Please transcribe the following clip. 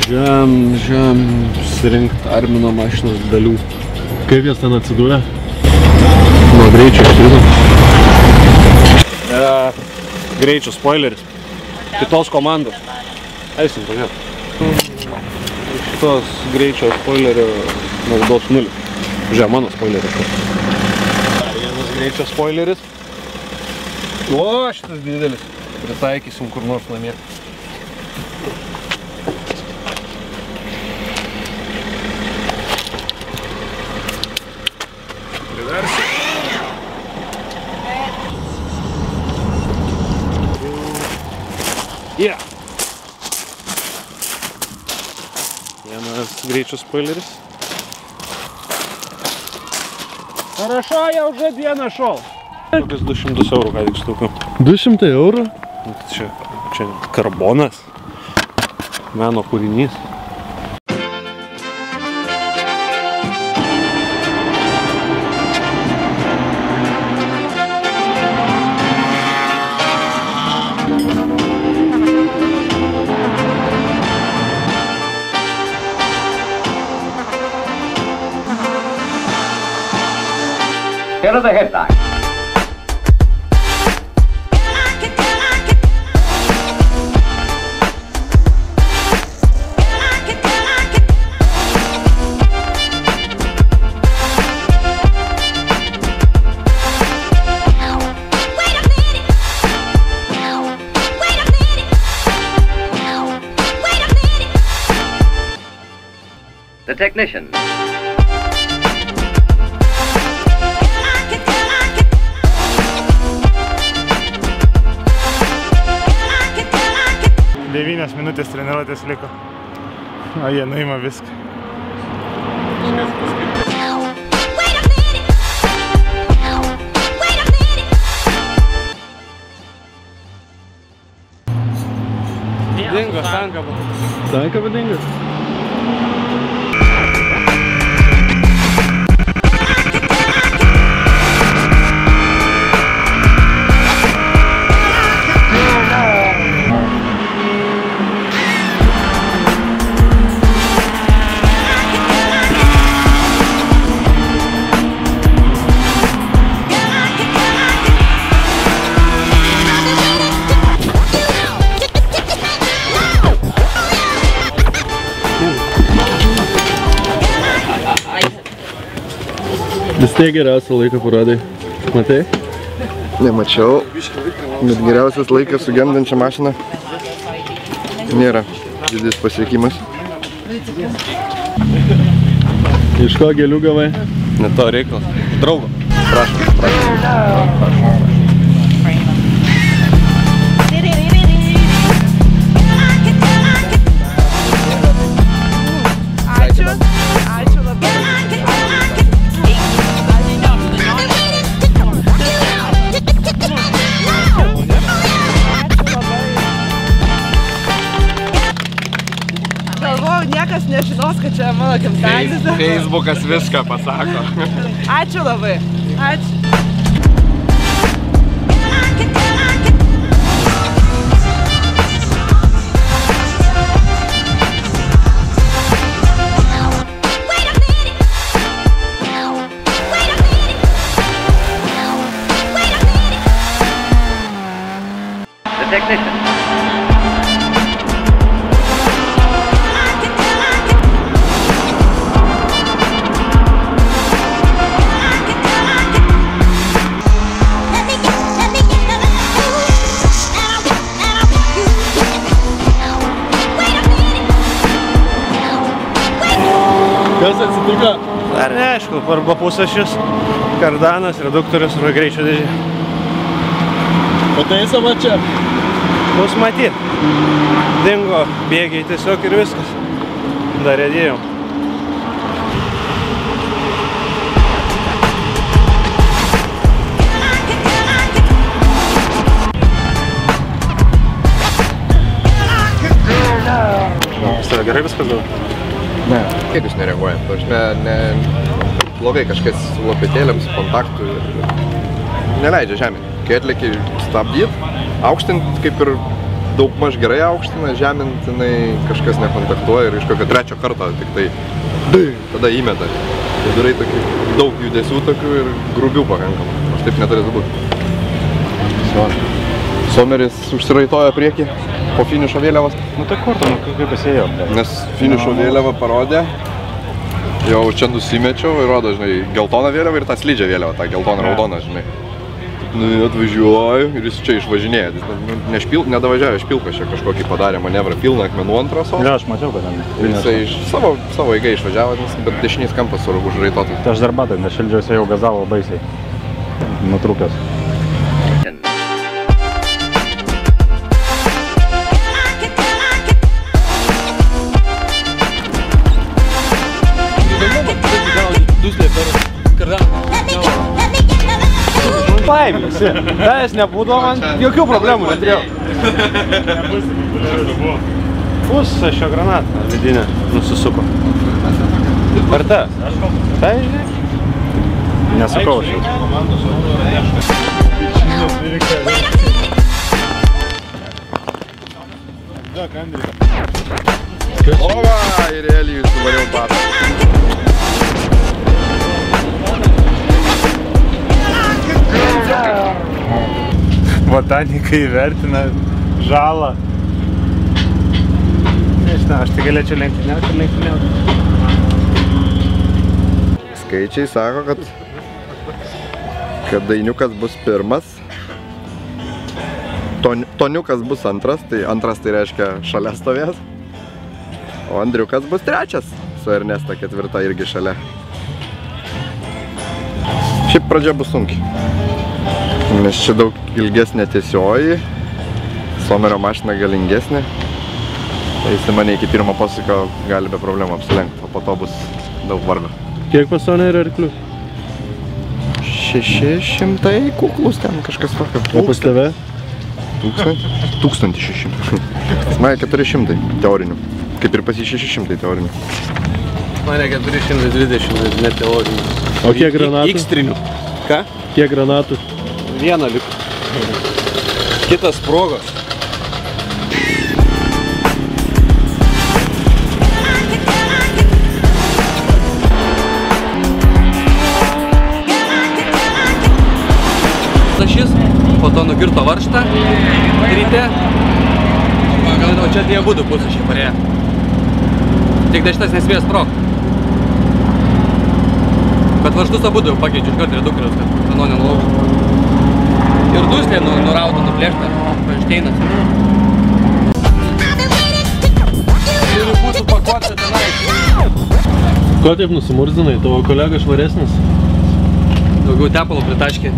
Važiuojam susirinkti Armino mašinos dalių. Kaip jas ten atsidūrė? Nuo greičio iškrito. Greičio spoileris. Kitos komandos. Eisim, pažiūrėt. Šitos greičio spoilerio naudos 0. Žiūrėk, mano spoileris. Vienas greičio spoileris. O, šitas didelis. Pritaikysim kur nors namie. Priversi. Yeah. Vienas greičio spoileris. Хорошо, я уже две нашел. Kokius 200 eurų ką tik stūkiu. 200 eurų? Čia karbonas. Meno kūrinys. Here are the headlines. The technician. Devynios minutės treniruotės liko. O jie nuima viską. Dingo, sankaba. Sankaba dingo? Vis tiek geriausią laiką parodai. Matai? Nemačiau, bet geriausias laikas su gendančia mašina nėra didis pasiekimas. Iš ko gėlių gavai? Ne to reikalas. Draugo. Prašom. Ačiū labai. Galvojau, niekas nežinos, kad čia mano gimtadienis. Facebookas viską pasako. Ačiū labai. Ačiū. The technician. Kas atsitiko? Dar neaišku, arba pusašis, kardanas, reduktorius arba greičio dėžė. Pataisama čia? Bus matyt. Dingo bėgiai tiesiog ir viskas. Dar rėdėjom. Pas tave gerai viskas daug? Ne. Kaip jūs nereaguojat? Blogai kažkas su lopetėliams, kontaktų neleidžia žemė. Kai atlėki stabdyt, aukštint kaip ir daug maž gerai aukština, žemintinai kažkas nekontaktuoja ir iš kokio trečio karto tik tai tada įmeta. Tai darai tokių daug judesių tokių ir grubių pakankamai. Aš taip neturėtų būti. Someris užsiraitojo priekį po finišo vėliavos. Nu tai kur tu, kaip pasėjau? Nes finišo vėliavą parodė, jau čia nusimečiau ir rodo, žinai, geltoną vėliavą ir tą slidžią vėliavą, tą geltoną raudoną, žinai. Nu, atvažiuoju ir jis čia išvažinėja. Nedavažiavo iš Pilkos, čia kažkokį padarė manevrą pilną akmenų ant trasos. Ne, aš mačiau, kad ten. Jisai savo eigai išvažiavo, bet dešinys kampas užraitotas. Tai aš dar batą, nes šildžiuose jau gazavo baisiai. Nutrūkęs. Paėmėsi. Tavęs nebūdavo, man jokių problemų neturėjau. Pusę šio granatą vidinę nusisuko. Ar ta? Tai, žinai? Nesakau aš jau. Ova, ir Elijus suvariau batą. Botanikai vertina žalą. Nežinau, aš tai galėčiau lenktyniauti. Skaičiai sako, kad Dainiukas bus pirmas, Toniukas bus antras, tai antras tai reiškia šalia stovės, o Andriukas bus trečias, su Ernesta ketvirta irgi šalia. Šiaip pradžia bus sunkiai. Nes čia daug ilgesnė tiesioji, Somerio mašina galingesnė. Tai jis mane iki pirmo posūkio gali be problemų apsilenkti, o po to bus daug vargo. Kiek pas Somerio arklių? 600 kuklus ten kažkas tokio. O pas tave? 1600. Man 400 teorinių. Kaip ir pas jį 600 teorinių. Mane 420 net teorinių. O kiek granatų? X-trinių. Ką? Kiek granatų? Vieną liko. Kitas sprogo. Šis, po to nukirto varžtą ryte. O čia tie abudu pusė šiaip parėjo. Tik tai šitas nespėjo sprogti. Bet varžtus abudu jau pakeičiu iš karto reduktorius, kad vieno nenulaužtų. Ir duslė nurauta, nuplėšta, Einšteinas. Turi būti pakuota tenai. Ko taip nusimurzinai? Tavo kolega švaresnis? Daugiau tepalo pritaškė.